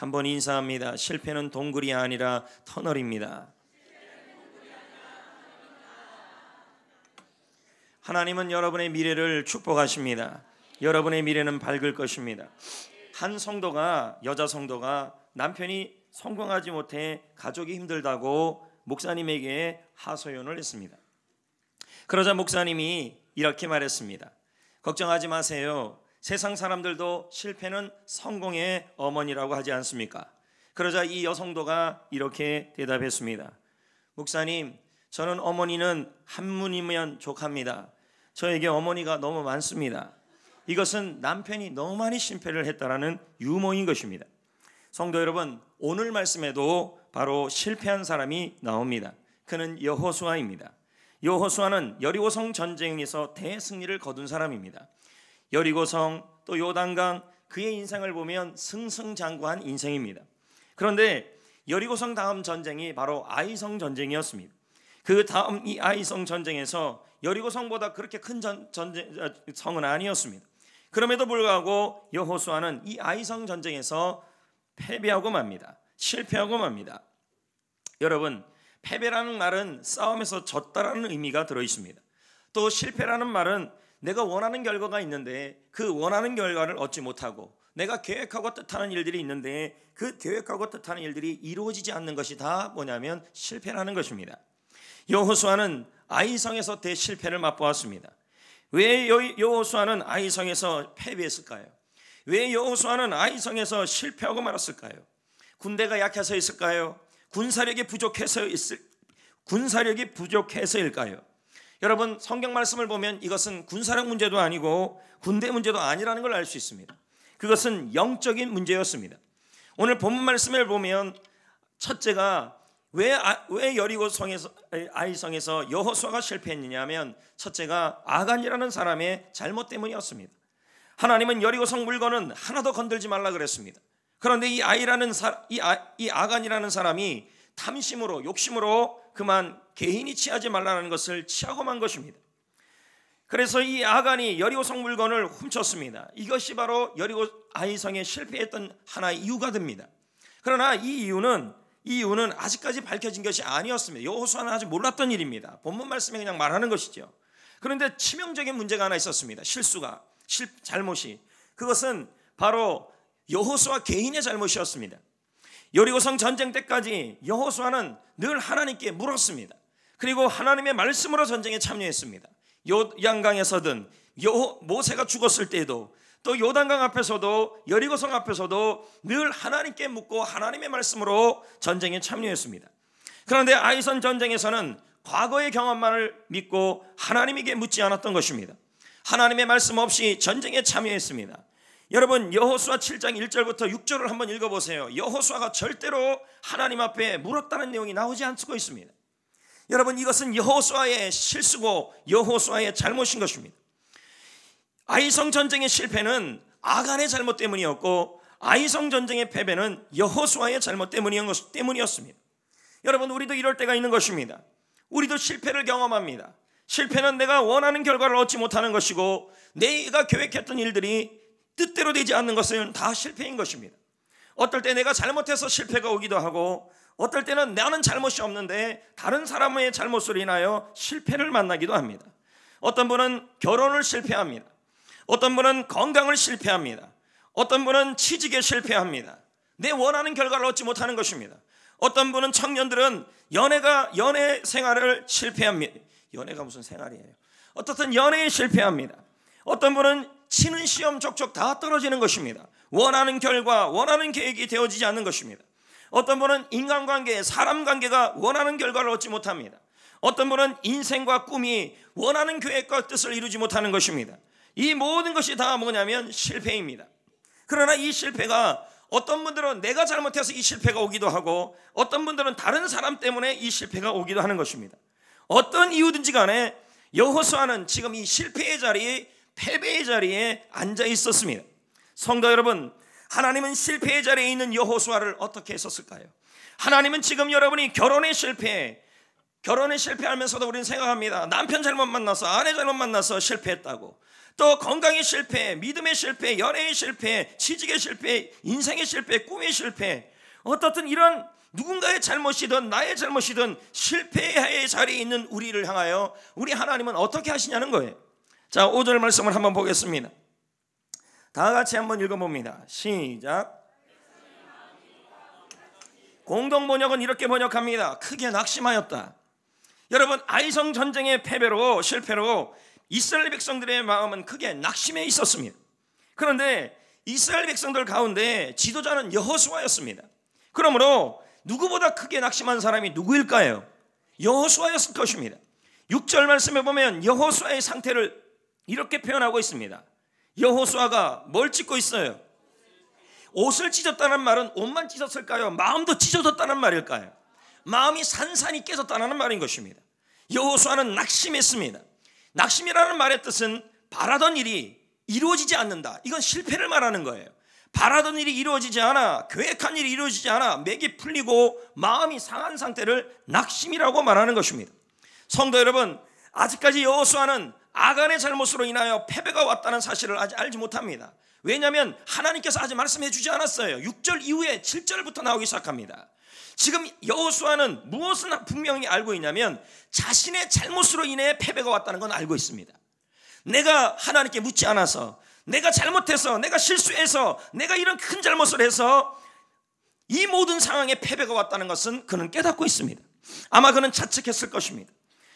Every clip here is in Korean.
한번 인사합니다. 실패는 동굴이 아니라 터널입니다. 하나님은 여러분의 미래를 축복하십니다. 여러분의 미래는 밝을 것입니다. 한 성도가, 여자 성도가 남편이 성공하지 못해 가족이 힘들다고 목사님에게 하소연을 했습니다. 그러자 목사님이 이렇게 말했습니다. 걱정하지 마세요. 세상 사람들도 실패는 성공의 어머니라고 하지 않습니까? 그러자 이 여성도가 이렇게 대답했습니다. 목사님, 저는 어머니는 한 분이면 족합니다. 저에게 어머니가 너무 많습니다. 이것은 남편이 너무 많이 실패를 했다라는 유머인 것입니다. 성도 여러분, 오늘 말씀에도 바로 실패한 사람이 나옵니다. 그는 여호수아입니다. 여호수아는 여리고성 전쟁에서 대승리를 거둔 사람입니다. 여리고성 또 요단강, 그의 인생을 보면 승승장구한 인생입니다. 그런데 여리고성 다음 전쟁이 바로 아이성 전쟁이었습니다. 그 다음 이 아이성 전쟁에서 여리고성보다 그렇게 큰 성은 아니었습니다. 그럼에도 불구하고 여호수아는 이 아이성 전쟁에서 패배하고 맙니다. 실패하고 맙니다. 여러분, 패배라는 말은 싸움에서 졌다라는 의미가 들어있습니다. 또 실패라는 말은 내가 원하는 결과가 있는데 그 원하는 결과를 얻지 못하고 내가 계획하고 뜻하는 일들이 있는데 그 계획하고 뜻하는 일들이 이루어지지 않는 것이 다 뭐냐면 실패라는 것입니다. 여호수아는 아이성에서 대실패를 맛보았습니다. 왜 여호수아는 아이성에서 패배했을까요? 왜 여호수아는 아이성에서 실패하고 말았을까요? 군대가 약해서였을까요? 군사력이 부족해서일까요? 여러분, 성경 말씀을 보면 이것은 군사력 문제도 아니고 군대 문제도 아니라는 걸 알 수 있습니다. 그것은 영적인 문제였습니다. 오늘 본문 말씀을 보면 첫째가 왜 여리고성에서 아이성에서 여호수아가 실패했느냐 하면 첫째가 아간이라는 사람의 잘못 때문이었습니다. 하나님은 여리고성 물건은 하나도 건들지 말라 그랬습니다. 그런데 이 아간이라는 사람이 탐심으로 욕심으로 그만 개인이 취하지 말라는 것을 취하고 만 것입니다. 그래서 이 아간이 여리고성 물건을 훔쳤습니다. 이것이 바로 아이성에 실패했던 하나의 이유가 됩니다. 그러나 이 이유는 아직까지 밝혀진 것이 아니었습니다. 여호수아는 아직 몰랐던 일입니다. 본문 말씀에 그냥 말하는 것이죠. 그런데 치명적인 문제가 하나 있었습니다. 잘못이. 그것은 바로 여호수아 개인의 잘못이었습니다. 여리고성 전쟁 때까지 여호수아는 늘 하나님께 물었습니다. 그리고 하나님의 말씀으로 전쟁에 참여했습니다. 요단강에서든 모세가 죽었을 때도 또 요단강 앞에서도 여리고성 앞에서도 늘 하나님께 묻고 하나님의 말씀으로 전쟁에 참여했습니다. 그런데 아이성 전쟁에서는 과거의 경험만을 믿고 하나님에게 묻지 않았던 것입니다. 하나님의 말씀 없이 전쟁에 참여했습니다. 여러분, 여호수아 7장 1절부터 6절을 한번 읽어보세요. 여호수아가 절대로 하나님 앞에 물었다는 내용이 나오지 않고 있습니다. 여러분, 이것은 여호수아의 실수고 여호수아의 잘못인 것입니다. 아이성 전쟁의 실패는 아간의 잘못 때문이었고 아이성 전쟁의 패배는 여호수아의 잘못 때문이었습니다. 여러분, 우리도 이럴 때가 있는 것입니다. 우리도 실패를 경험합니다. 실패는 내가 원하는 결과를 얻지 못하는 것이고 내가 계획했던 일들이 뜻대로 되지 않는 것은 다 실패인 것입니다. 어떨 때 내가 잘못해서 실패가 오기도 하고 어떨 때는 나는 잘못이 없는데 다른 사람의 잘못으로 인하여 실패를 만나기도 합니다. 어떤 분은 결혼을 실패합니다. 어떤 분은 건강을 실패합니다. 어떤 분은 취직에 실패합니다. 내 원하는 결과를 얻지 못하는 것입니다. 어떤 분은 청년들은 연애 생활을 실패합니다. 연애가 무슨 생활이에요? 어떻든 연애에 실패합니다. 어떤 분은 치는 시험 족족 다 떨어지는 것입니다. 원하는 결과, 원하는 계획이 되어지지 않는 것입니다. 어떤 분은 인간관계, 사람 관계가 원하는 결과를 얻지 못합니다. 어떤 분은 인생과 꿈이 원하는 계획과 뜻을 이루지 못하는 것입니다. 이 모든 것이 다 뭐냐면 실패입니다. 그러나 이 실패가 어떤 분들은 내가 잘못해서 이 실패가 오기도 하고 어떤 분들은 다른 사람 때문에 이 실패가 오기도 하는 것입니다. 어떤 이유든지 간에 여호수아는 지금 이 실패의 자리에, 패배의 자리에 앉아 있었습니다. 성도 여러분, 하나님은 실패의 자리에 있는 여호수아를 어떻게 했었을까요? 하나님은 지금 여러분이 결혼에 실패하면서도 우리는 생각합니다. 남편 잘못 만나서, 아내 잘못 만나서 실패했다고. 또 건강의 실패, 믿음의 실패, 연애의 실패, 취직의 실패, 인생의 실패, 꿈의 실패, 어떻든 이런 누군가의 잘못이든 나의 잘못이든 실패의 자리에 있는 우리를 향하여 우리 하나님은 어떻게 하시냐는 거예요. 자, 5절 말씀을 한번 보겠습니다. 다 같이 한번 읽어봅니다. 시작. 공동 번역은 이렇게 번역합니다. 크게 낙심하였다. 여러분, 아이성 전쟁의 패배로, 실패로 이스라엘 백성들의 마음은 크게 낙심해 있었습니다. 그런데 이스라엘 백성들 가운데 지도자는 여호수아였습니다. 그러므로 누구보다 크게 낙심한 사람이 누구일까요? 여호수아였을 것입니다. 6절 말씀에 보면 여호수아의 상태를 이렇게 표현하고 있습니다. 여호수아가 뭘 찢고 있어요? 옷을 찢었다는 말은 옷만 찢었을까요? 마음도 찢어졌다는 말일까요? 마음이 산산이 깨졌다는 말인 것입니다. 여호수아는 낙심했습니다. 낙심이라는 말의 뜻은 바라던 일이 이루어지지 않는다. 이건 실패를 말하는 거예요. 바라던 일이 이루어지지 않아, 계획한 일이 이루어지지 않아 맥이 풀리고 마음이 상한 상태를 낙심이라고 말하는 것입니다. 성도 여러분, 아직까지 여호수아는 아간의 잘못으로 인하여 패배가 왔다는 사실을 아직 알지 못합니다. 왜냐하면 하나님께서 아직 말씀해 주지 않았어요. 6절 이후에 7절부터 나오기 시작합니다. 지금 여호수아는 무엇을 분명히 알고 있냐면 자신의 잘못으로 인해 패배가 왔다는 건 알고 있습니다. 내가 하나님께 묻지 않아서, 내가 잘못해서, 내가 실수해서, 내가 이런 큰 잘못을 해서 이 모든 상황에 패배가 왔다는 것은 그는 깨닫고 있습니다. 아마 그는 자책했을 것입니다.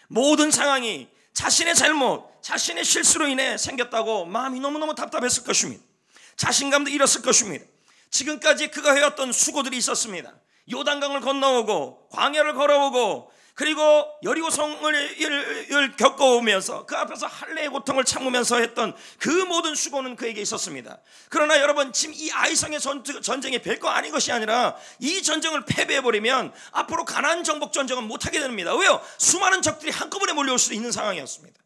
모든 상황이 자신의 잘못, 자신의 실수로 인해 생겼다고 마음이 너무너무 답답했을 것입니다. 자신감도 잃었을 것입니다. 지금까지 그가 해왔던 수고들이 있었습니다. 요단강을 건너오고 광야를 걸어오고 그리고 여리고성을 겪어오면서 그 앞에서 할례의 고통을 참으면서 했던 그 모든 수고는 그에게 있었습니다. 그러나 여러분, 지금 이 아이성의 전쟁이 별거 아닌 것이 아니라 이 전쟁을 패배해버리면 앞으로 가나안 정복 전쟁은 못하게 됩니다. 왜요? 수많은 적들이 한꺼번에 몰려올 수도 있는 상황이었습니다.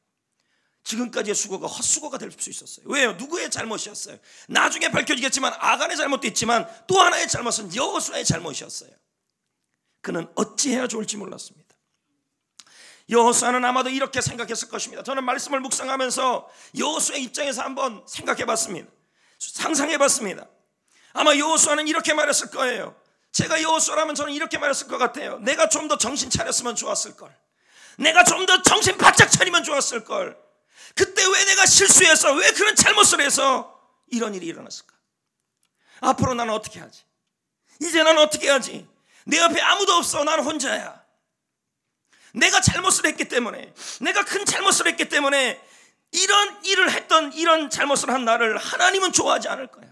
지금까지의 수고가 헛수고가 될 수 있었어요. 왜요? 누구의 잘못이었어요? 나중에 밝혀지겠지만 아간의 잘못도 있지만 또 하나의 잘못은 여호수아의 잘못이었어요. 그는 어찌해야 좋을지 몰랐습니다. 여호수아는 아마도 이렇게 생각했을 것입니다. 저는 말씀을 묵상하면서 여호수아의 입장에서 한번 생각해봤습니다. 상상해봤습니다. 아마 여호수아는 이렇게 말했을 거예요. 제가 여호수아라면 저는 이렇게 말했을 것 같아요. 내가 좀 더 정신 차렸으면 좋았을걸. 내가 좀 더 정신 바짝 차리면 좋았을걸. 그때 왜 내가 실수해서, 왜 그런 잘못을 해서 이런 일이 일어났을까? 앞으로 나는 어떻게 하지? 이제 나는 어떻게 하지? 내 옆에 아무도 없어. 나는 혼자야. 내가 잘못을 했기 때문에, 내가 큰 잘못을 했기 때문에 이런 일을 했던, 이런 잘못을 한 나를 하나님은 좋아하지 않을 거야.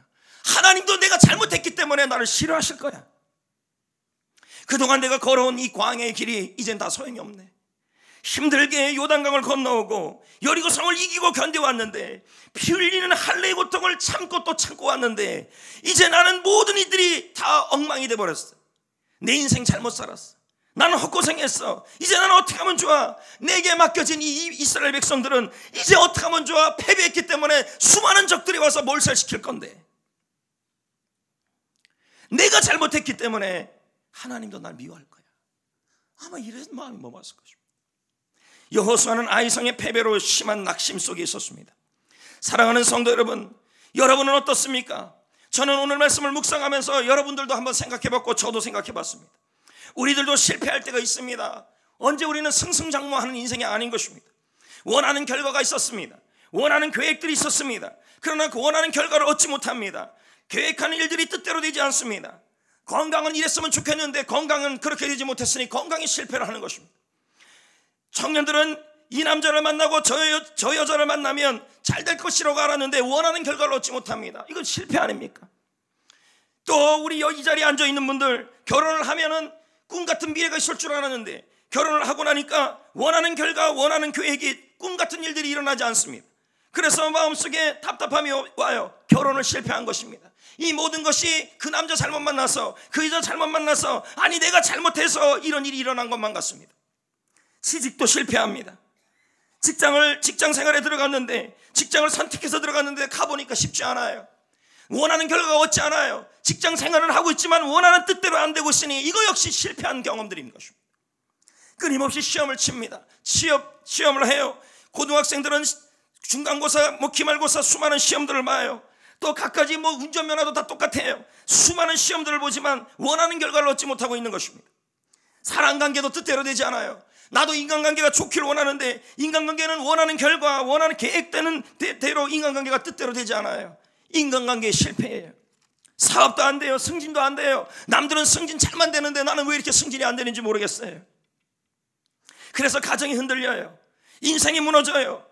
하나님도 내가 잘못했기 때문에 나를 싫어하실 거야. 그동안 내가 걸어온 이 광야의 길이 이젠 다 소용이 없네. 힘들게 요단강을 건너오고 여리고성을 이기고 견뎌왔는데, 피 흘리는 할례의 고통을 참고 또 참고 왔는데 이제 나는 모든 이들이 다 엉망이 돼버렸어. 내 인생 잘못 살았어. 나는 헛고생했어. 이제 나는 어떻게 하면 좋아? 내게 맡겨진 이 이스라엘 백성들은 이제 어떻게 하면 좋아? 패배했기 때문에 수많은 적들이 와서 몰살시킬 건데, 내가 잘못했기 때문에 하나님도 날 미워할 거야. 아마 이런 마음이 머물렀을 것입니다. 여호수아는 아이성의 패배로 심한 낙심 속에 있었습니다. 사랑하는 성도 여러분, 여러분은 어떻습니까? 저는 오늘 말씀을 묵상하면서 여러분들도 한번 생각해봤고 저도 생각해봤습니다. 우리들도 실패할 때가 있습니다. 언제 우리는 승승장구하는 인생이 아닌 것입니다. 원하는 결과가 있었습니다. 원하는 계획들이 있었습니다. 그러나 그 원하는 결과를 얻지 못합니다. 계획하는 일들이 뜻대로 되지 않습니다. 건강은 이랬으면 좋겠는데 건강은 그렇게 되지 못했으니 건강이 실패를 하는 것입니다. 청년들은 이 남자를 만나고 저 여자를 만나면 잘 될 것이라고 알았는데 원하는 결과를 얻지 못합니다. 이건 실패 아닙니까? 또 우리 이 자리에 앉아있는 분들, 결혼을 하면은 꿈 같은 미래가 있을 줄 알았는데 결혼을 하고 나니까 원하는 결과, 원하는 계획이 꿈 같은 일들이 일어나지 않습니다. 그래서 마음속에 답답함이 와요. 결혼을 실패한 것입니다. 이 모든 것이 그 남자 잘못 만나서, 그 여자 잘못 만나서, 아니 내가 잘못해서 이런 일이 일어난 것만 같습니다. 취직도 실패합니다. 직장 생활에 들어갔는데, 직장을 선택해서 들어갔는데 가보니까 쉽지 않아요. 원하는 결과가 얻지 않아요. 직장 생활을 하고 있지만 원하는 뜻대로 안 되고 있으니 이거 역시 실패한 경험들인 것입니다. 끊임없이 시험을 칩니다. 시험을 해요. 고등학생들은 중간고사, 기말고사 수많은 시험들을 봐요. 또 갖가지 운전면허도 다 똑같아요. 수많은 시험들을 보지만 원하는 결과를 얻지 못하고 있는 것입니다. 사랑관계도 뜻대로 되지 않아요. 나도 인간관계가 좋기를 원하는데 인간관계는 원하는 결과, 원하는 계획되는 대로 인간관계가 뜻대로 되지 않아요. 인간관계의 실패예요. 사업도 안 돼요. 승진도 안 돼요. 남들은 승진 잘만 되는데 나는 왜 이렇게 승진이 안 되는지 모르겠어요. 그래서 가정이 흔들려요. 인생이 무너져요.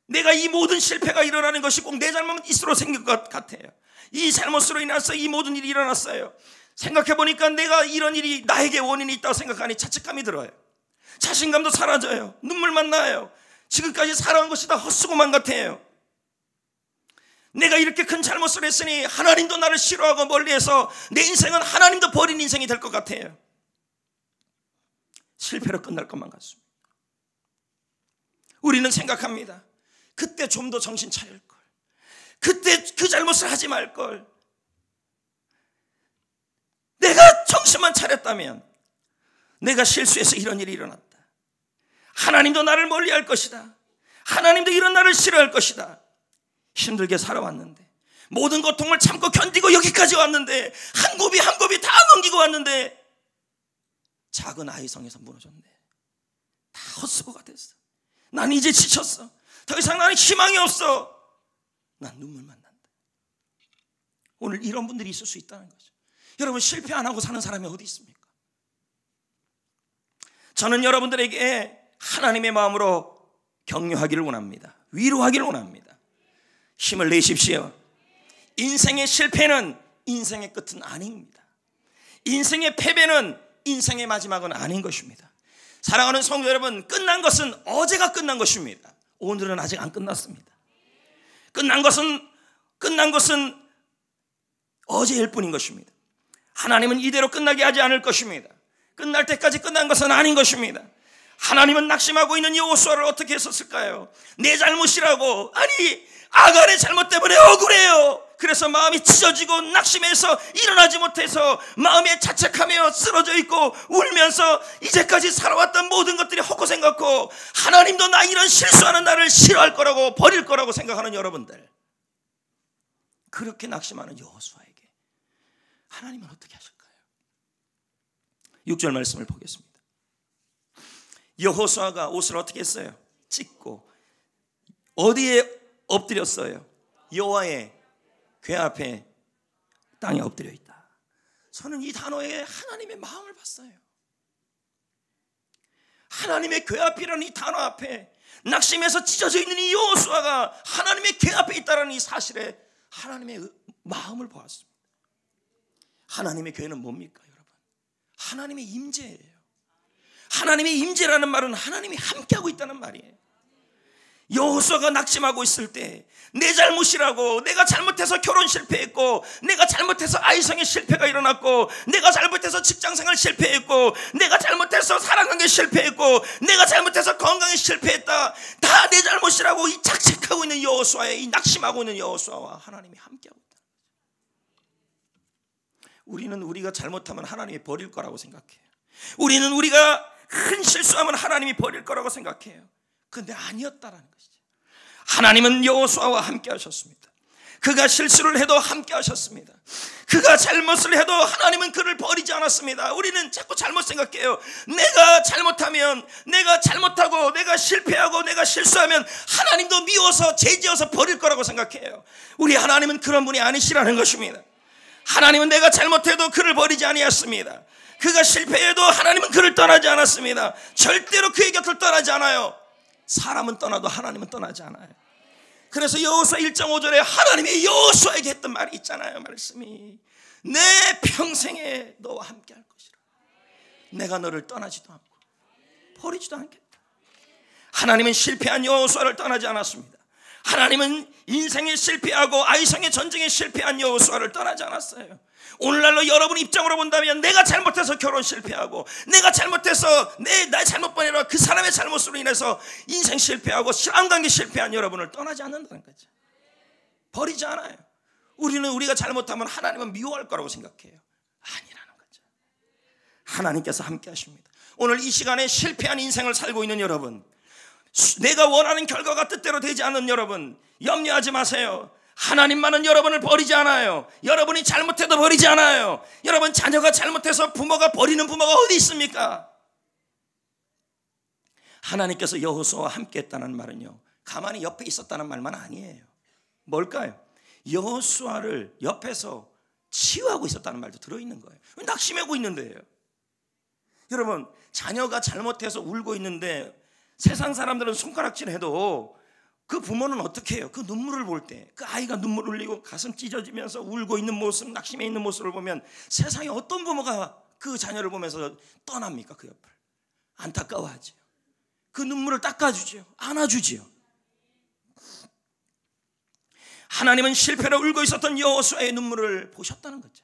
내가 이 모든 실패가 일어나는 것이 꼭 내 잘못으로 생긴 것 같아요. 이 잘못으로 인해서 이 모든 일이 일어났어요. 생각해보니까 내가 이런 일이 나에게 원인이 있다고 생각하니 자책감이 들어요. 자신감도 사라져요. 눈물만 나요. 지금까지 살아온 것이 다 헛수고만 같아요. 내가 이렇게 큰 잘못을 했으니 하나님도 나를 싫어하고 멀리해서 내 인생은 하나님도 버린 인생이 될 것 같아요. 실패로 끝날 것만 같습니다. 우리는 생각합니다. 그때 좀 더 정신 차릴 걸. 그때 그 잘못을 하지 말 걸. 내가 정신만 차렸다면, 내가 실수해서 이런 일이 일어났다. 하나님도 나를 멀리할 것이다. 하나님도 이런 나를 싫어할 것이다. 힘들게 살아왔는데, 모든 고통을 참고 견디고 여기까지 왔는데, 한 곱이 한 곱이 다 넘기고 왔는데 작은 아이성에서 무너졌네. 다 헛수고가 됐어. 난 이제 지쳤어. 더 이상 나는 희망이 없어. 난 눈물만 난다. 오늘 이런 분들이 있을 수 있다는 거죠. 여러분, 실패 안 하고 사는 사람이 어디 있습니까? 저는 여러분들에게 하나님의 마음으로 격려하기를 원합니다. 위로하기를 원합니다. 힘을 내십시오. 인생의 실패는 인생의 끝은 아닙니다. 인생의 패배는 인생의 마지막은 아닌 것입니다. 사랑하는 성도 여러분, 끝난 것은 어제가 끝난 것입니다. 오늘은 아직 안 끝났습니다. 끝난 것은 어제일 뿐인 것입니다. 하나님은 이대로 끝나게 하지 않을 것입니다. 끝날 때까지 끝난 것은 아닌 것입니다. 하나님은 낙심하고 있는 여호수아를 어떻게 했었을까요? 내 잘못이라고, 아니 아간의 잘못 때문에 억울해요. 그래서 마음이 찢어지고 낙심해서 일어나지 못해서 마음에 자책하며 쓰러져 있고 울면서 이제까지 살아왔던 모든 것들이 헛고생 같고, 하나님도 나 이런 실수하는 나를 싫어할 거라고, 버릴 거라고 생각하는 여러분들, 그렇게 낙심하는 여호수아에게 하나님은 어떻게 하실까요? 6절 말씀을 보겠습니다. 여호수아가 옷을 어떻게 했어요? 찢고 어디에 엎드렸어요? 여호와의 궤 앞에 땅에 엎드려 있다. 저는 이 단어에 하나님의 마음을 봤어요. 하나님의 궤 앞이라는 이 단어 앞에 낙심해서 찢어져 있는 이 여호수아가 하나님의 궤 앞에 있다는 이 사실에 하나님의 마음을 보았습니다. 하나님의 궤는 뭡니까, 여러분? 하나님의 임재예요. 하나님의 임재라는 말은 하나님이 함께하고 있다는 말이에요. 여호수아가 낙심하고 있을 때 내 잘못이라고, 내가 잘못해서 결혼 실패했고, 내가 잘못해서 아이성의 실패가 일어났고, 내가 잘못해서 직장생활 실패했고, 내가 잘못해서 사랑관계 실패했고, 내가 잘못해서 건강에 실패했다, 다 내 잘못이라고 이 자책하고 있는 여호수아의, 이 낙심하고 있는 여호수아와 하나님이 함께하고 있다. 우리는 우리가 잘못하면 하나님이 버릴 거라고 생각해요. 우리는 우리가 큰 실수하면 하나님이 버릴 거라고 생각해요. 그런데 아니었다라는 것이죠. 하나님은 여호수아와 함께 하셨습니다. 그가 실수를 해도 함께 하셨습니다. 그가 잘못을 해도 하나님은 그를 버리지 않았습니다. 우리는 자꾸 잘못 생각해요. 내가 잘못하면, 내가 잘못하고, 내가 실패하고, 내가 실수하면 하나님도 미워서 죄지어서 버릴 거라고 생각해요. 우리 하나님은 그런 분이 아니시라는 것입니다. 하나님은 내가 잘못해도 그를 버리지 아니했습니다. 그가 실패해도 하나님은 그를 떠나지 않았습니다. 절대로 그의 곁을 떠나지 않아요. 사람은 떠나도 하나님은 떠나지 않아요. 그래서 여호수아 1장 5절에 하나님이 여호수아에게 했던 말이 있잖아요. 말씀이, 내 평생에 너와 함께 할 것이라. 내가 너를 떠나지도 않고 버리지도 않겠다. 하나님은 실패한 여호수아를 떠나지 않았습니다. 하나님은 인생에 실패하고 아이성의 전쟁에 실패한 여호수아를 떠나지 않았어요. 오늘날로 여러분 입장으로 본다면, 내가 잘못해서 결혼 실패하고, 내가 잘못해서 내 잘못뿐 아니라 그 사람의 잘못으로 인해서 인생 실패하고 신앙관계 실패한 여러분을 떠나지 않는다는 거죠. 버리지 않아요. 우리는 우리가 잘못하면 하나님은 미워할 거라고 생각해요. 아니라는 거죠. 하나님께서 함께 하십니다. 오늘 이 시간에 실패한 인생을 살고 있는 여러분, 내가 원하는 결과가 뜻대로 되지 않는 여러분, 염려하지 마세요. 하나님만은 여러분을 버리지 않아요. 여러분이 잘못해도 버리지 않아요. 여러분 자녀가 잘못해서 부모가 버리는 부모가 어디 있습니까? 하나님께서 여호수아와 함께 했다는 말은요, 가만히 옆에 있었다는 말만 아니에요. 뭘까요? 여호수아를 옆에서 치유하고 있었다는 말도 들어있는 거예요. 낙심하고 있는데요. 여러분, 자녀가 잘못해서 울고 있는데 세상 사람들은 손가락질해도 그 부모는 어떻게 해요? 그 눈물을 볼 때, 그 아이가 눈물 흘리고 가슴 찢어지면서 울고 있는 모습, 낙심해 있는 모습을 보면 세상에 어떤 부모가 그 자녀를 보면서 떠납니까? 그 옆을 안타까워하죠. 그 눈물을 닦아주죠. 안아주지요. 하나님은 실패로 울고 있었던 여호수아의 눈물을 보셨다는 거죠.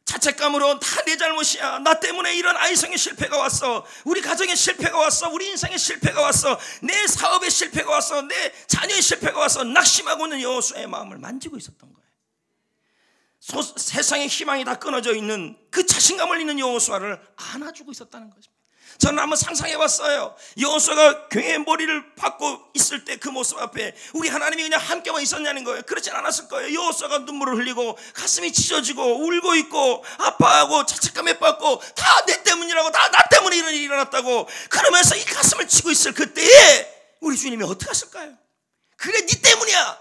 자책감으로 다 내 잘못이야, 나 때문에 이런 아이성의 실패가 왔어, 우리 가정에 실패가 왔어, 우리 인생에 실패가 왔어, 내 사업에 실패가 왔어, 내 자녀의 실패가 왔어, 낙심하고 있는 여호수아의 마음을 만지고 있었던 거예요. 세상의 희망이 다 끊어져 있는 그 자신감을 잃는 여호수아를 안아주고 있었다는 것입니다. 저는 한번 상상해 봤어요. 여호수아가 교회의 머리를 받고 있을 때 그 모습 앞에 우리 하나님이 그냥 함께만 있었냐는 거예요. 그렇진 않았을 거예요. 여호수아가 눈물을 흘리고 가슴이 찢어지고 울고 있고 아파하고 자책감에 빠졌고 다 내 때문이라고, 다 나 때문에 이런 일이 일어났다고 그러면서 이 가슴을 치고 있을 그때에 우리 주님이 어떻게 하실까요? 그래, 네 때문이야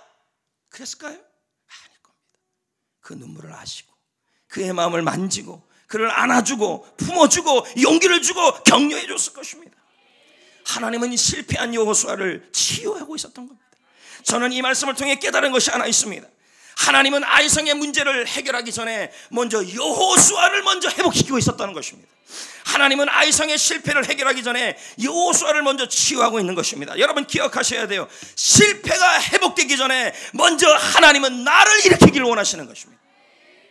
그랬을까요? 아닐 겁니다. 그 눈물을 아시고 그의 마음을 만지고 그를 안아주고 품어주고 용기를 주고 격려해 줬을 것입니다. 하나님은 실패한 여호수아를 치유하고 있었던 겁니다. 저는 이 말씀을 통해 깨달은 것이 하나 있습니다. 하나님은 아이성의 문제를 해결하기 전에 먼저 여호수아를 먼저 회복시키고 있었다는 것입니다. 하나님은 아이성의 실패를 해결하기 전에 여호수아를 먼저 치유하고 있는 것입니다. 여러분 기억하셔야 돼요. 실패가 회복되기 전에 먼저 하나님은 나를 일으키기를 원하시는 것입니다.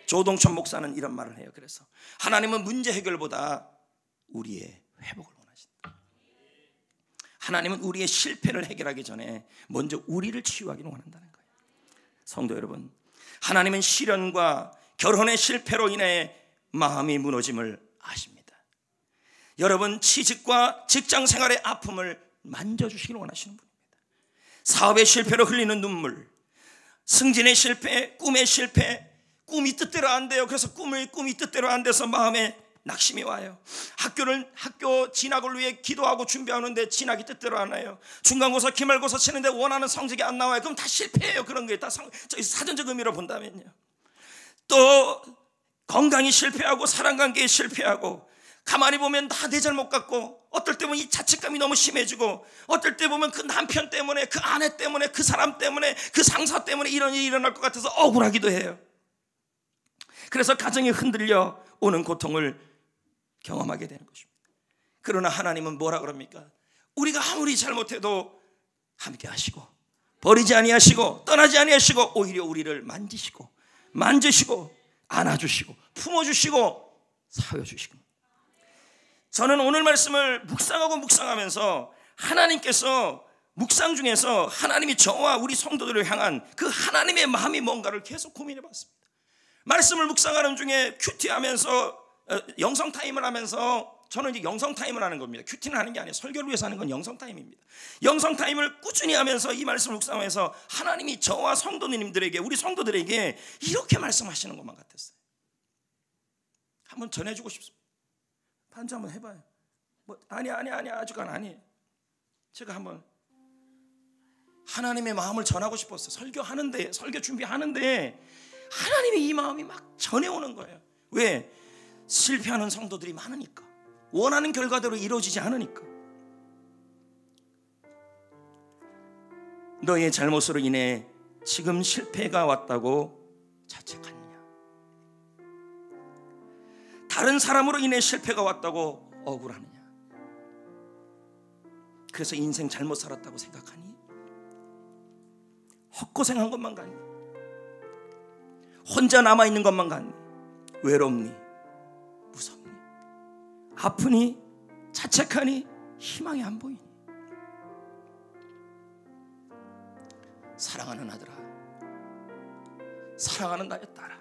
조동천 목사는 이런 말을 해요. 그래서 하나님은 문제 해결보다 우리의 회복을 원하신다. 하나님은 우리의 실패를 해결하기 전에 먼저 우리를 치유하기를 원한다는 거예요. 성도 여러분, 하나님은 시련과 결혼의 실패로 인해 마음이 무너짐을 아십니다. 여러분 취직과 직장 생활의 아픔을 만져주시기를 원하시는 분입니다. 사업의 실패로 흘리는 눈물, 승진의 실패, 꿈의 실패, 꿈이 뜻대로 안 돼요. 그래서 꿈이 뜻대로 안 돼서 마음에 낙심이 와요. 학교 진학을 위해 기도하고 준비하는데 진학이 뜻대로 안 와요. 중간고사, 기말고사 치는데 원하는 성적이 안 나와요. 그럼 다 실패해요. 그런 게 다 사전적 의미로 본다면요. 또 건강이 실패하고 사랑관계에 실패하고 가만히 보면 다 내 잘못 같고 어떨 때 보면 이 자책감이 너무 심해지고 어떨 때 보면 그 남편 때문에 그 아내 때문에 그 사람 때문에 그 상사 때문에 이런 일이 일어날 것 같아서 억울하기도 해요. 그래서 가정이 흔들려 오는 고통을 경험하게 되는 것입니다. 그러나 하나님은 뭐라 그럽니까? 우리가 아무리 잘못해도 함께 하시고 버리지 아니하시고 떠나지 아니하시고 오히려 우리를 만지시고 안아주시고 품어주시고 사여주시고. 저는 오늘 말씀을 묵상하면서 하나님께서 묵상 중에서 하나님이 저와 우리 성도들을 향한 그 하나님의 마음이 뭔가를 계속 고민해 봤습니다. 말씀을 묵상하는 중에 큐티하면서 영성 타임을 하면서 저는 이제 영성 타임을 하는 겁니다. 큐티는 하는 게 아니에요. 설교를 위해서 하는 건 영성 타임입니다. 영성 타임을 꾸준히 하면서 이 말씀을 묵상하면서 하나님이 저와 성도님들에게, 우리 성도들에게 이렇게 말씀하시는 것만 같았어요. 한번 전해주고 싶습니다. 반주 한번 해봐요. 아니야 아직은 아니에요. 제가 한번 하나님의 마음을 전하고 싶었어요. 설교 준비하는데 하나님의 이 마음이 막 전해오는 거예요. 왜? 실패하는 성도들이 많으니까, 원하는 결과대로 이루어지지 않으니까. 너의 잘못으로 인해 지금 실패가 왔다고 자책하느냐? 다른 사람으로 인해 실패가 왔다고 억울하느냐? 그래서 인생 잘못 살았다고 생각하니? 헛고생한 것만 같니? 혼자 남아있는 것만 같니? 외롭니? 무섭니? 아프니? 자책하니? 희망이 안 보이니? 사랑하는 아들아, 사랑하는 나의 딸아,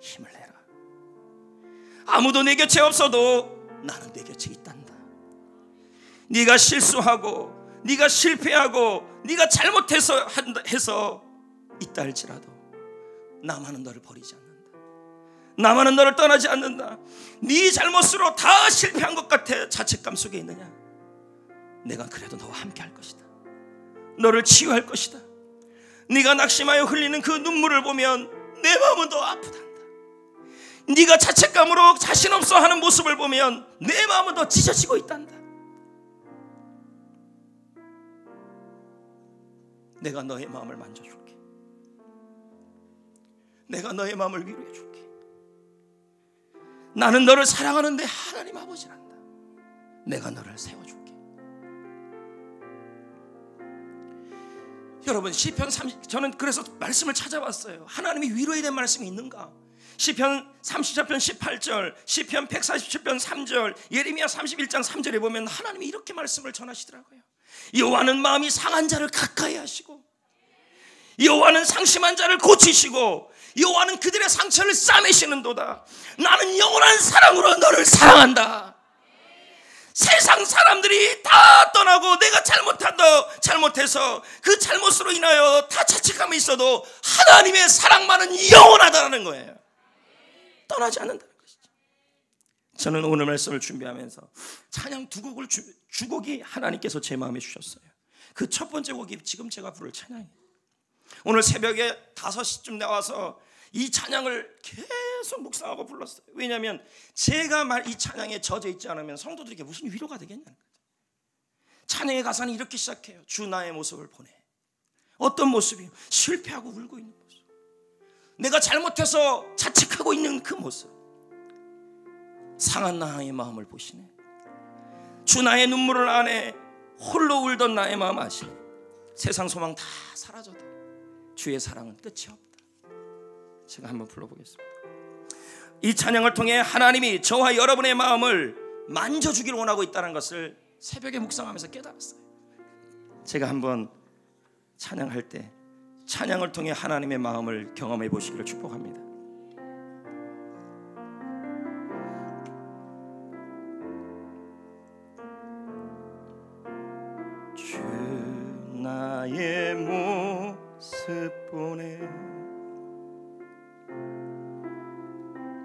힘을 내라. 아무도 내 곁에 없어도 나는 내 곁에 있단다. 네가 실수하고 네가 실패하고 네가 잘못해서 있다 할지라도 나만은 너를 버리지 않는다. 나만은 너를 떠나지 않는다. 네 잘못으로 다 실패한 것 같아 자책감 속에 있느냐? 내가 그래도 너와 함께 할 것이다. 너를 치유할 것이다. 네가 낙심하여 흘리는 그 눈물을 보면 내 마음은 더 아프단다. 네가 자책감으로 자신 없어 하는 모습을 보면 내 마음은 더 찢어지고 있단다. 내가 너의 마음을 만져줄게. 내가 너의 마음을 위로해 줄게. 나는 너를 사랑하는데 하나님 아버지란다. 내가 너를 세워줄게. 여러분 시편 30, 저는 그래서 말씀을 찾아봤어요. 하나님이 위로에 대한 말씀이 있는가? 시편 34편 18절, 시편 147편 3절, 예레미야 31장 3절에 보면 하나님이 이렇게 말씀을 전하시더라고요. 여호와는 마음이 상한 자를 가까이 하시고 여호와는 상심한 자를 고치시고 여호와는 그들의 상처를 싸매시는도다. 나는 영원한 사랑으로 너를 사랑한다. 세상 사람들이 다 떠나고 내가 잘못해서 그 잘못으로 인하여 다 자책감이 있어도 하나님의 사랑만은 영원하다는 거예요. 떠나지 않는다는 것이죠. 저는 오늘 말씀을 준비하면서 찬양 두 곡을 주곡이 하나님께서 제 마음에 주셨어요. 그 첫 번째 곡이 지금 제가 부를 찬양이에요. 오늘 새벽에 5시쯤 나와서 이 찬양을 계속 묵상하고 불렀어요. 왜냐하면 제가 이 찬양에 젖어 있지 않으면 성도들에게 무슨 위로가 되겠냐는 거예요. 찬양의 가사는 이렇게 시작해요. 주 나의 모습을 보내. 어떤 모습이요? 실패하고 울고 있는 모습, 내가 잘못해서 자책하고 있는 그 모습. 상한 나의 마음을 보시네. 주 나의 눈물을 안에 홀로 울던 나의 마음 아시네. 세상 소망 다 사라져도 주의 사랑은 끝이 없다. 제가 한번 불러보겠습니다. 이 찬양을 통해 하나님이 저와 여러분의 마음을 만져주기를 원하고 있다는 것을 새벽에 묵상하면서 깨달았어요. 제가 한번 찬양할 때 찬양을 통해 하나님의 마음을 경험해 보시기를 축복합니다. 주 나의 모습 보내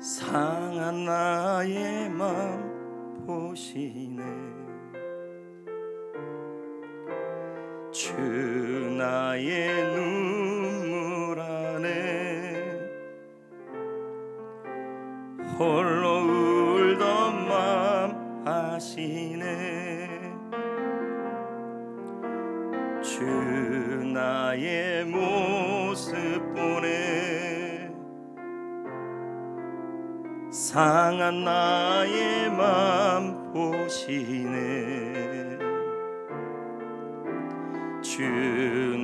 상한 나의 맘 보시네. 주 나의 눈물 안에 홀로 울던 맘 아시네. 주 나의 모습 보내 상한 나의 맘 보시네. 주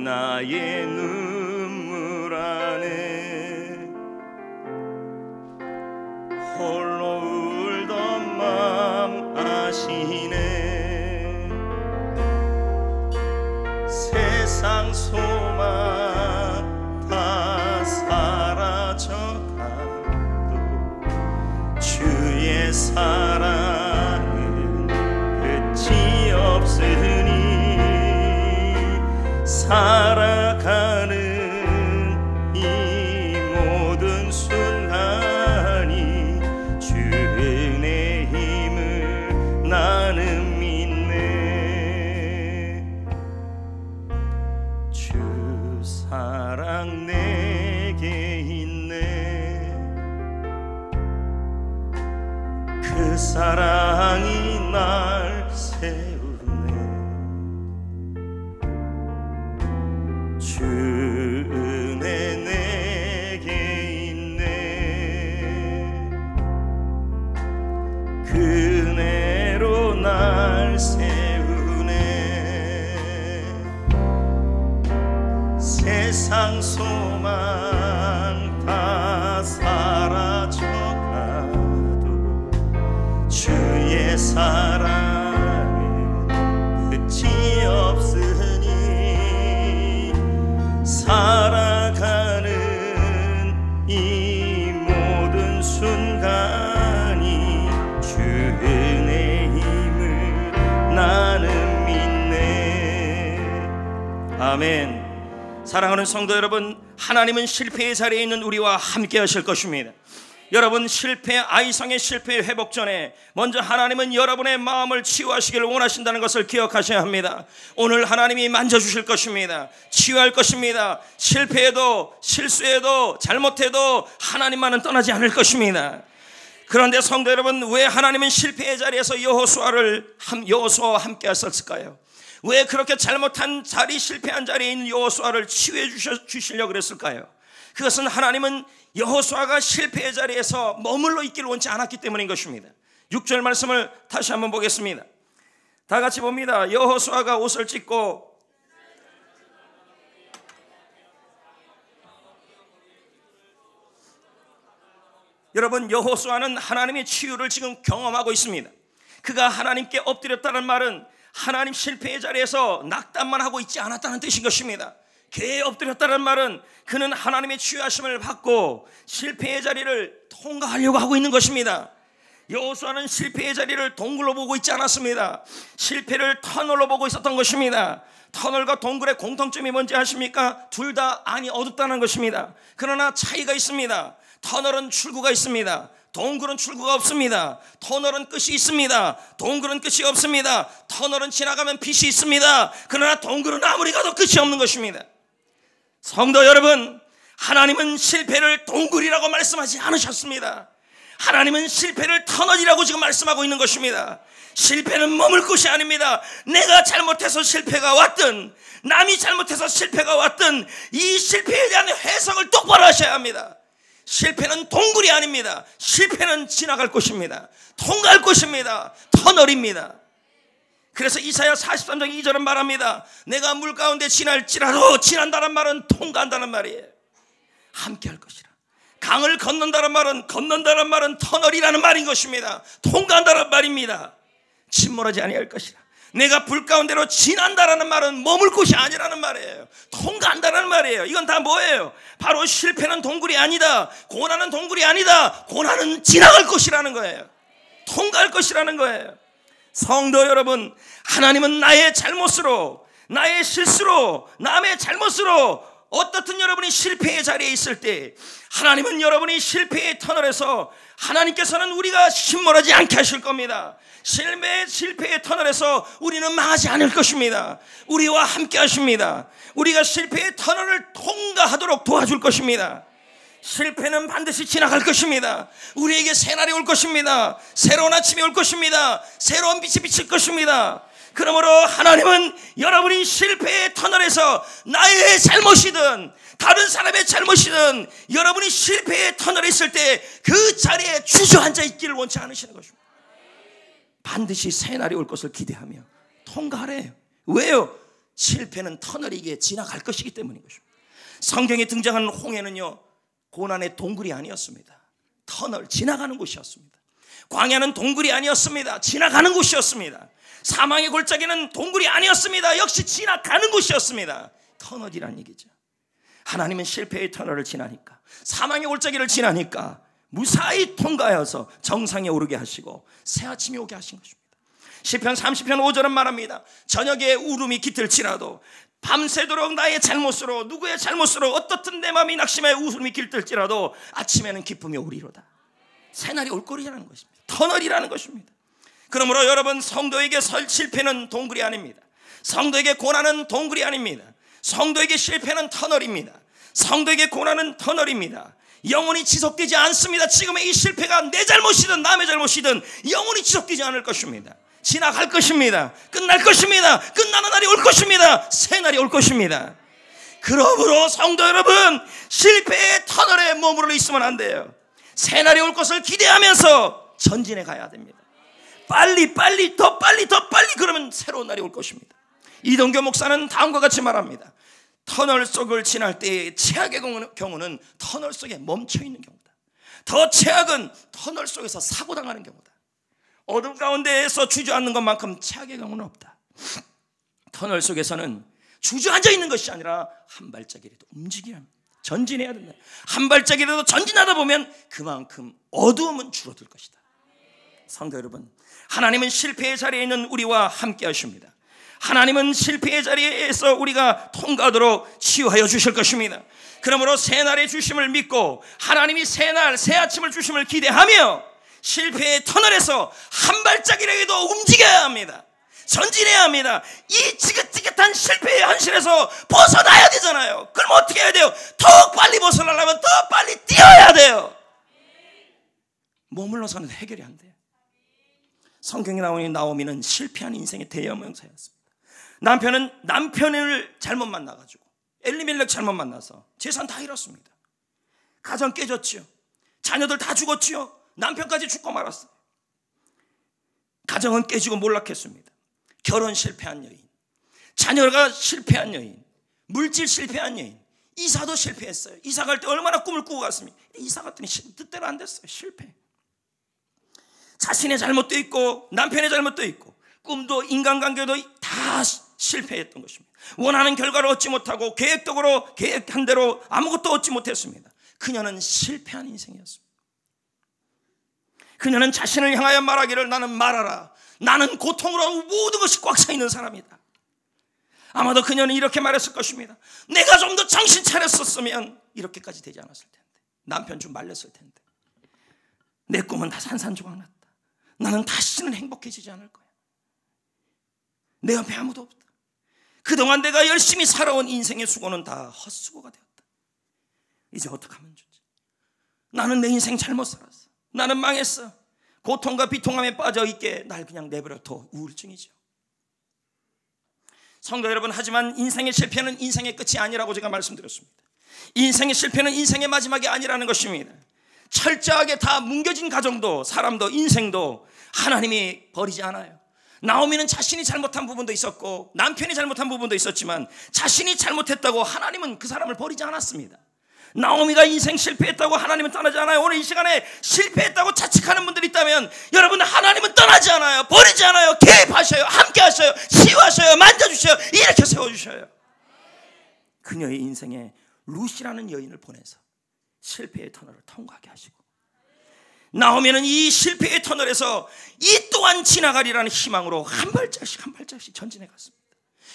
나의 눈물 안에 홀로 울던 맘 아시네. 세상 소망 다 사라져가도 주의 사랑은 끝이 없으니 살아가는 이 모든 순간이 주 은혜 힘을 나는 믿네. 주 사랑 내게 있네. 그 사랑이 날 세우네. 주 은혜 내게 있네. 그 은혜로 날 세우네. 세상 소망 다 사라져가도 주의 사랑은 끝이 없으니 살아가는 이 모든 순간이 주 은혜 힘을 나는 아멘. 사랑하는 성도 여러분, 하나님은 실패의 자리에 있는 우리와 함께 하실 것입니다. 여러분, 아이성의 실패 회복 전에 먼저 하나님은 여러분의 마음을 치유하시기를 원하신다는 것을 기억하셔야 합니다. 오늘 하나님이 만져주실 것입니다. 치유할 것입니다. 실패해도 실수해도 잘못해도 하나님만은 떠나지 않을 것입니다. 그런데 성도 여러분, 왜 하나님은 실패의 자리에서 여호수아와 함께 하셨을까요? 왜 그렇게 잘못한 자리, 실패한 자리에 있는 여호수아를 치유해 주시려고 그랬을까요? 그것은 하나님은 여호수아가 실패의 자리에서 머물러 있기를 원치 않았기 때문인 것입니다. 6절 말씀을 다시 한번 보겠습니다. 다 같이 봅니다. 여호수아가 옷을 찢고 여러분, 여호수아는 하나님의 치유를 지금 경험하고 있습니다. 그가 하나님께 엎드렸다는 말은 하나님 실패의 자리에서 낙담만 하고 있지 않았다는 뜻인 것입니다. 개에 엎드렸다는 말은 그는 하나님의 치유하심을 받고 실패의 자리를 통과하려고 하고 있는 것입니다. 여호수아는 실패의 자리를 동굴로 보고 있지 않았습니다. 실패를 터널로 보고 있었던 것입니다. 터널과 동굴의 공통점이 뭔지 아십니까? 둘 다 안이 어둡다는 것입니다. 그러나 차이가 있습니다. 터널은 출구가 있습니다. 동굴은 출구가 없습니다. 터널은 끝이 있습니다. 동굴은 끝이 없습니다. 터널은 지나가면 빛이 있습니다. 그러나 동굴은 아무리 가도 끝이 없는 것입니다. 성도 여러분, 하나님은 실패를 동굴이라고 말씀하지 않으셨습니다. 하나님은 실패를 터널이라고 지금 말씀하고 있는 것입니다. 실패는 머물 곳이 아닙니다. 내가 잘못해서 실패가 왔든 남이 잘못해서 실패가 왔든 이 실패에 대한 해석을 똑바로 하셔야 합니다. 실패는 동굴이 아닙니다. 실패는 지나갈 곳입니다. 통과할 곳입니다. 터널입니다. 그래서 이사야 43장 2절은 말합니다. 내가 물 가운데 지날지라도, 지난다는 말은 통과한다는 말이에요. 함께 할 것이라. 강을 건넌다는 말은 터널이라는 말인 것입니다. 통과한다는 말입니다. 침몰하지 아니할 것이라. 내가 불 가운데로 지난다라는 말은 머물 곳이 아니라는 말이에요. 통과한다는 말이에요. 이건 다 뭐예요? 바로 실패는 동굴이 아니다. 고난은 동굴이 아니다. 고난은 지나갈 것이라는 거예요. 통과할 것이라는 거예요. 성도 여러분, 하나님은 나의 잘못으로, 나의 실수로, 남의 잘못으로 어떻든 여러분이 실패의 자리에 있을 때 하나님은 여러분이 실패의 터널에서, 하나님께서는 우리가 침몰하지 않게 하실 겁니다. 실패의 터널에서 우리는 망하지 않을 것입니다. 우리와 함께 하십니다. 우리가 실패의 터널을 통과하도록 도와줄 것입니다. 실패는 반드시 지나갈 것입니다. 우리에게 새날이 올 것입니다. 새로운 아침이 올 것입니다. 새로운 빛이 비칠 것입니다. 그러므로 하나님은 여러분이 실패의 터널에서 나의 잘못이든 다른 사람의 잘못이든 여러분이 실패의 터널에 있을 때 그 자리에 주저앉아 있기를 원치 않으시는 것입니다. 반드시 새날이 올 것을 기대하며 통과하래요. 왜요? 실패는 터널이기에 지나갈 것이기 때문인 것입니다. 성경에 등장하는 홍해는요, 고난의 동굴이 아니었습니다. 터널, 지나가는 곳이었습니다. 광야는 동굴이 아니었습니다. 지나가는 곳이었습니다. 사망의 골짜기는 동굴이 아니었습니다. 역시 지나가는 곳이었습니다. 터널이란 얘기죠. 하나님은 실패의 터널을 지나니까, 사망의 골짜기를 지나니까 무사히 통과하여서 정상에 오르게 하시고 새 아침이 오게 하신 것입니다. 시편 30편 5절은 말합니다. 저녁에 울음이 깃들지라도 밤새도록 나의 잘못으로, 누구의 잘못으로 어떻든 내 마음이 낙심해 웃음이 깃들지라도 아침에는 기쁨이 오리로다. 새날이 올 거리라는 것입니다. 터널이라는 것입니다. 그러므로 여러분, 성도에게 실패는 동굴이 아닙니다. 성도에게 고난은 동굴이 아닙니다. 성도에게 실패는 터널입니다. 성도에게 고난은 터널입니다. 영원히 지속되지 않습니다. 지금의 이 실패가 내 잘못이든 남의 잘못이든 영원히 지속되지 않을 것입니다. 지나갈 것입니다. 끝날 것입니다. 끝나는 날이 올 것입니다. 새 날이 올 것입니다. 그러므로 성도 여러분, 실패의 터널에 머무르러 있으면 안 돼요. 새 날이 올 것을 기대하면서 전진해 가야 됩니다. 빨리 더 빨리 그러면 새로운 날이 올 것입니다. 이동교 목사는 다음과 같이 말합니다. 터널 속을 지날 때의 최악의 경우는 터널 속에 멈춰있는 경우다. 더 최악은 터널 속에서 사고당하는 경우다. 어둠 가운데에서 주저앉는 것만큼 최악의 경우는 없다. 터널 속에서는 주저앉아 있는 것이 아니라 한 발짝이라도 움직여야 합니다. 전진해야 된다. 한 발짝이라도 전진하다 보면 그만큼 어두움은 줄어들 것이다. 성도 여러분, 하나님은 실패의 자리에 있는 우리와 함께 하십니다. 하나님은 실패의 자리에서 우리가 통과하도록 치유하여 주실 것입니다. 그러므로 새날의 주심을 믿고 하나님이 새날 새 아침을 주심을 기대하며 실패의 터널에서 한 발짝이라도 움직여야 합니다. 전진해야 합니다. 이 지긋지긋한 실패의 현실에서 벗어나야 되잖아요. 그럼 어떻게 해야 돼요? 더 빨리 벗어나려면 더 빨리 뛰어야 돼요. 머물러서는 해결이 안 돼요. 성경에 나오는 나오미는 실패한 인생의 대여명사였습니다. 남편을 잘못 만나가지고 엘리멜렉 잘못 만나서 재산 다 잃었습니다. 가정 깨졌지요. 자녀들 다 죽었지요. 남편까지 죽고 말았어요. 가정은 깨지고 몰락했습니다. 결혼 실패한 여인, 자녀가 실패한 여인, 물질 실패한 여인, 이사도 실패했어요. 이사 갈 때 얼마나 꿈을 꾸고 갔습니까? 이사 갔더니 뜻대로 안 됐어요. 실패. 자신의 잘못도 있고 남편의 잘못도 있고 꿈도 인간관계도 다 실패했던 것입니다. 원하는 결과를 얻지 못하고 계획한 대로 아무것도 얻지 못했습니다. 그녀는 실패한 인생이었습니다. 그녀는 자신을 향하여 말하기를 나는 말하라. 나는 고통으로 모든 것이 꽉 차 있는 사람이다. 아마도 그녀는 이렇게 말했을 것입니다. 내가 좀 더 정신 차렸었으면 이렇게까지 되지 않았을 텐데. 남편 좀 말렸을 텐데. 내 꿈은 다 산산조각 났다. 나는 다시는 행복해지지 않을 거야. 내 옆에 아무도 없다. 그동안 내가 열심히 살아온 인생의 수고는 다 헛수고가 되었다. 이제 어떡하면 좋지? 나는 내 인생 잘못 살았어. 나는 망했어. 고통과 비통함에 빠져있게 날 그냥 내버려둬. 우울증이죠. 성도 여러분, 하지만 인생의 실패는 인생의 끝이 아니라고 제가 말씀드렸습니다. 인생의 실패는 인생의 마지막이 아니라는 것입니다. 철저하게 다 뭉개진 가정도 사람도 인생도 하나님이 버리지 않아요. 나오미는 자신이 잘못한 부분도 있었고 남편이 잘못한 부분도 있었지만 자신이 잘못했다고 하나님은 그 사람을 버리지 않았습니다. 나오미가 인생 실패했다고 하나님은 떠나지 않아요. 오늘 이 시간에 실패했다고 자책하는 분들이 있다면 여러분, 하나님은 떠나지 않아요. 버리지 않아요. 개입하셔요. 함께 하셔요. 치유하셔요. 만져주셔요. 이렇게 세워주셔요. 그녀의 인생에 루시라는 여인을 보내서 실패의 터널을 통과하게 하시고, 나오미는 이 실패의 터널에서 이 또한 지나가리라는 희망으로 한 발짝씩 한 발짝씩 전진해 갔습니다.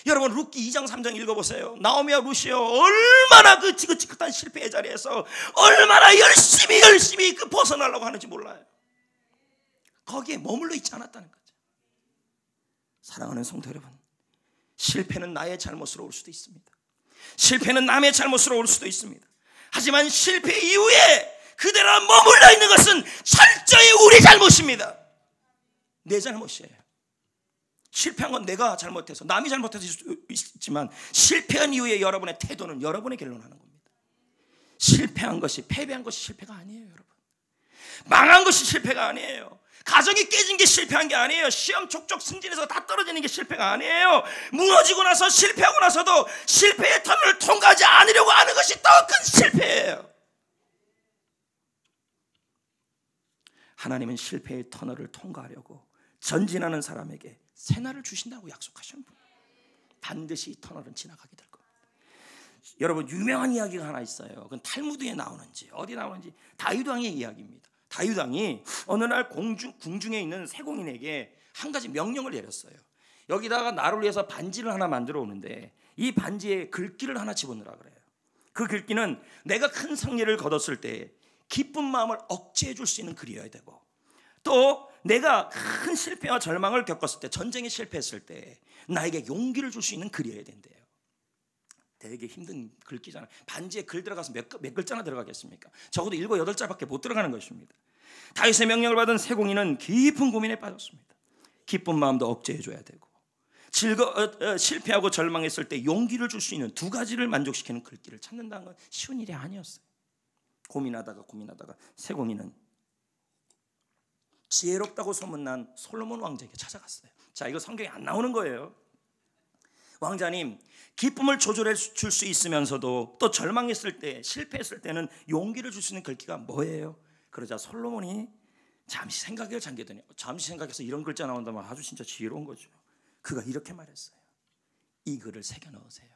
여러분, 룻기 2장 3장 읽어보세요. 나오미와 루시요, 얼마나 그 지긋지긋한 실패의 자리에서 얼마나 열심히 그 벗어나려고 하는지 몰라요. 거기에 머물러 있지 않았다는 거죠. 사랑하는 성도 여러분, 실패는 나의 잘못으로 올 수도 있습니다. 실패는 남의 잘못으로 올 수도 있습니다. 하지만 실패 이후에 그대로 머물러 있는 것은 철저히 우리 잘못입니다. 내 잘못이에요. 실패한 건 내가 잘못해서, 남이 잘못해서 있지만 실패한 이후에 여러분의 태도는 여러분의 결론하는 겁니다. 실패한 것이, 패배한 것이 실패가 아니에요. 여러분, 망한 것이 실패가 아니에요. 가정이 깨진 게 실패한 게 아니에요. 시험 족족 승진해서 다 떨어지는 게 실패가 아니에요. 무너지고 나서, 실패하고 나서도 실패의 터널을 통과하지 않으려고 하는 것이 더 큰 실패예요. 하나님은 실패의 터널을 통과하려고 전진하는 사람에게 새날을 주신다고 약속하시는 분. 반드시 이 터널은 지나가게 될 겁니다. 여러분, 유명한 이야기가 하나 있어요. 그건 탈무드에 나오는지 어디 나오는지, 다윗 왕의 이야기입니다. 다윗 왕이 어느 날 궁중에 있는 세공인에게 한 가지 명령을 내렸어요. 여기다가 나를 위해서 반지를 하나 만들어 오는데 이 반지에 글귀를 하나 집어넣으라 그래요. 그 글귀는 내가 큰 승리를 거뒀을 때 기쁜 마음을 억제해 줄 수 있는 글이어야 되고, 또 내가 큰 실패와 절망을 겪었을 때, 전쟁에 실패했을 때 나에게 용기를 줄 수 있는 글이어야 된대요. 되게 힘든 글귀잖아요. 반지에 글 들어가서 몇 글자나 들어가겠습니까? 적어도 7, 8자밖에 못 들어가는 것입니다. 다윗의 명령을 받은 세공인은 깊은 고민에 빠졌습니다. 기쁜 마음도 억제해 줘야 되고, 실패하고 절망했을 때 용기를 줄 수 있는 두 가지를 만족시키는 글귀를 찾는다는 건 쉬운 일이 아니었어요. 고민하다가 세공인은 지혜롭다고 소문난 솔로몬 왕자에게 찾아갔어요. 자, 이거 성경에 안 나오는 거예요. 왕자님, 기쁨을 조절해 줄 수 있으면서도 또 절망했을 때, 실패했을 때는 용기를 줄 수 있는 글귀가 뭐예요? 그러자 솔로몬이 잠시 생각에 잠기더니, 잠시 생각해서 이런 글자 나온다면 아주 진짜 지혜로운 거죠. 그가 이렇게 말했어요. 이 글을 새겨 넣으세요.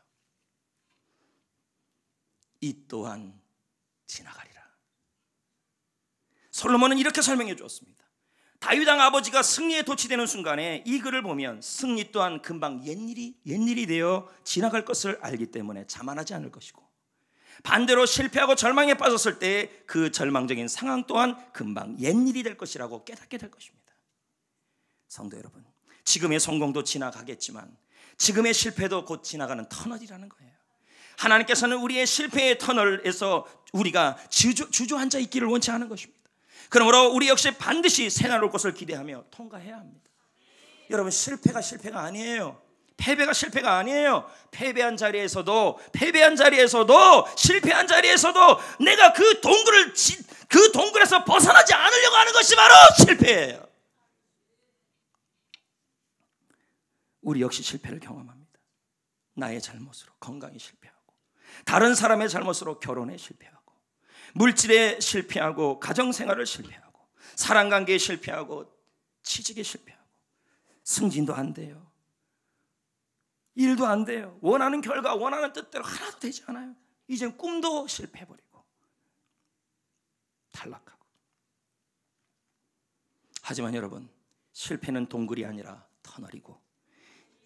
이 또한 지나가리라. 솔로몬은 이렇게 설명해 주었습니다. 다윗 왕 아버지가 승리에 도취되는 순간에 이 글을 보면 승리 또한 금방 옛일이 되어 지나갈 것을 알기 때문에 자만하지 않을 것이고, 반대로 실패하고 절망에 빠졌을 때 그 절망적인 상황 또한 금방 옛일이 될 것이라고 깨닫게 될 것입니다. 성도 여러분, 지금의 성공도 지나가겠지만 지금의 실패도 곧 지나가는 터널이라는 거예요. 하나님께서는 우리의 실패의 터널에서 우리가 주저앉아 있기를 원치 않은 것입니다. 그러므로 우리 역시 반드시 새날올 것을 기대하며 통과해야 합니다. 여러분, 실패가 아니에요. 패배가 실패가 아니에요. 패배한 자리에서도 실패한 자리에서도 내가 그 동굴에서 벗어나지 않으려고 하는 것이 바로 실패예요. 우리 역시 실패를 경험합니다. 나의 잘못으로 건강에 실패하고, 다른 사람의 잘못으로 결혼에 실패하고, 물질에 실패하고, 가정생활을 실패하고, 사랑관계에 실패하고, 취직에 실패하고, 승진도 안 돼요. 일도 안 돼요. 원하는 결과, 원하는 뜻대로 하나도 되지 않아요. 이젠 꿈도 실패해버리고 탈락하고. 하지만 여러분, 실패는 동굴이 아니라 터널이고,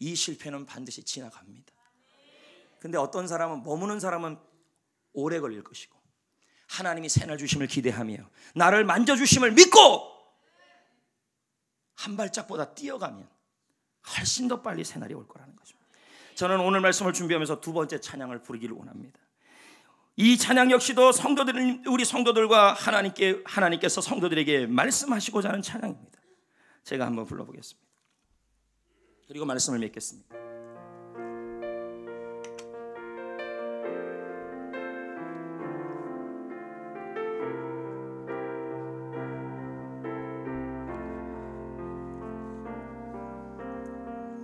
이 실패는 반드시 지나갑니다. 근데 어떤 사람은, 머무는 사람은 오래 걸릴 것이고, 하나님이 새날 주심을 기대하며 나를 만져주심을 믿고 한 발짝보다 뛰어가면 훨씬 더 빨리 새날이 올 거라는 것입니다. 저는 오늘 말씀을 준비하면서 두 번째 찬양을 부르기를 원합니다. 이 찬양 역시도 우리 성도들과 하나님께서 성도들에게 말씀하시고자 하는 찬양입니다. 제가 한번 불러보겠습니다. 그리고 말씀을 맺겠습니다.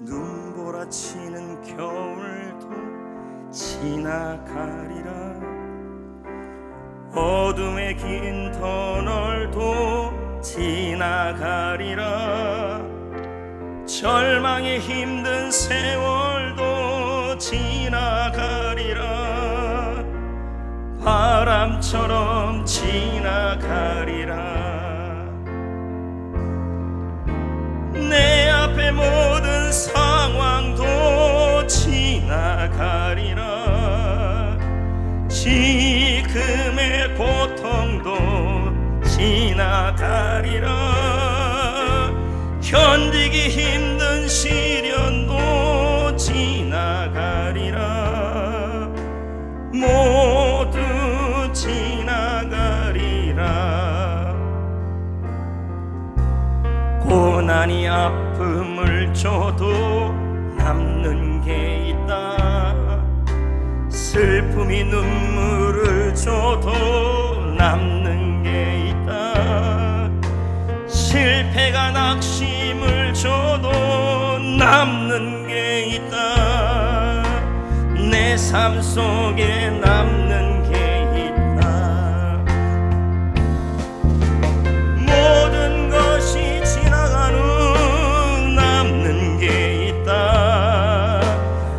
눈보라치는 겨울도 지나가리라. 어둠의 긴 터널도 지나가리라. 절망의 힘든 세월도 지나가리라. 바람처럼 지나가리라. 내 앞에 모든 상황도 지나가리라. 지금의 고통도 지나가리라. 견디기 힘든 시련도 지나가리라. 모두 지나가리라. 고난이 아픔을 줘도 남는 게 있다. 슬픔이 눈물을 줘도 남는 게 있다. 실패가 낙심을 줘도 남는 게 있다. 내 삶 속에 남는 게 있다. 모든 것이 지나간 후 남는 게 있다.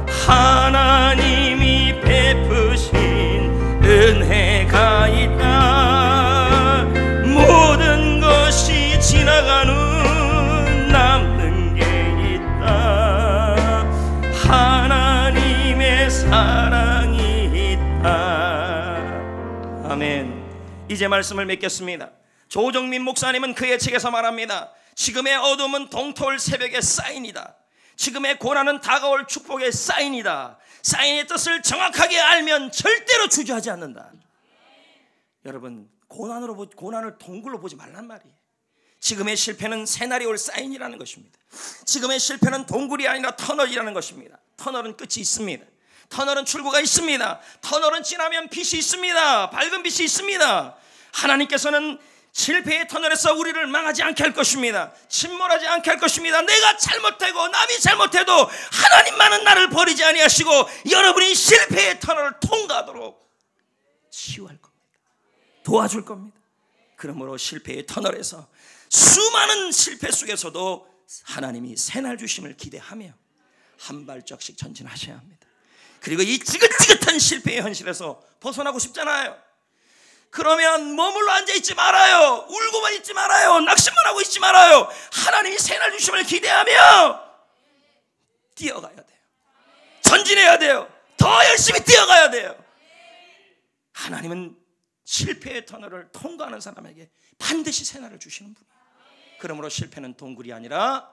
하나님이 베푸신 은혜가 있다. 모든 것이 지나간 후 남는 게 있다. 하나님의 사랑이 있다. 아멘. 이제 말씀을 맺겠습니다. 조정민 목사님은 그의 책에서 말합니다. 지금의 어둠은 동토올 새벽의 사인이다. 지금의 고난은 다가올 축복의 사인이다. 사인의 뜻을 정확하게 알면 절대로 주저하지 않는다. 여러분, 고난을 동굴로 보지 말란 말이에요. 지금의 실패는 새날이 올 사인이라는 것입니다. 지금의 실패는 동굴이 아니라 터널이라는 것입니다. 터널은 끝이 있습니다. 터널은 출구가 있습니다. 터널은 지나면 빛이 있습니다. 밝은 빛이 있습니다. 하나님께서는 실패의 터널에서 우리를 망하지 않게 할 것입니다. 침몰하지 않게 할 것입니다. 내가 잘못되고 남이 잘못해도 하나님만은 나를 버리지 아니하시고 여러분이 실패의 터널을 통과하도록 치유할 겁니다. 도와줄 겁니다. 그러므로 실패의 터널에서 수많은 실패 속에서도 하나님이 새날 주심을 기대하며 한 발짝씩 전진하셔야 합니다. 그리고 이 지긋지긋한 실패의 현실에서 벗어나고 싶잖아요. 그러면 머물러 앉아있지 말아요. 울고만 있지 말아요. 낙심만 하고 있지 말아요. 하나님이 새날 주심을 기대하며 뛰어가야 돼요. 전진해야 돼요. 더 열심히 뛰어가야 돼요. 하나님은 실패의 터널을 통과하는 사람에게 반드시 새날을 주시는 분이에요. 그러므로 실패는 동굴이 아니라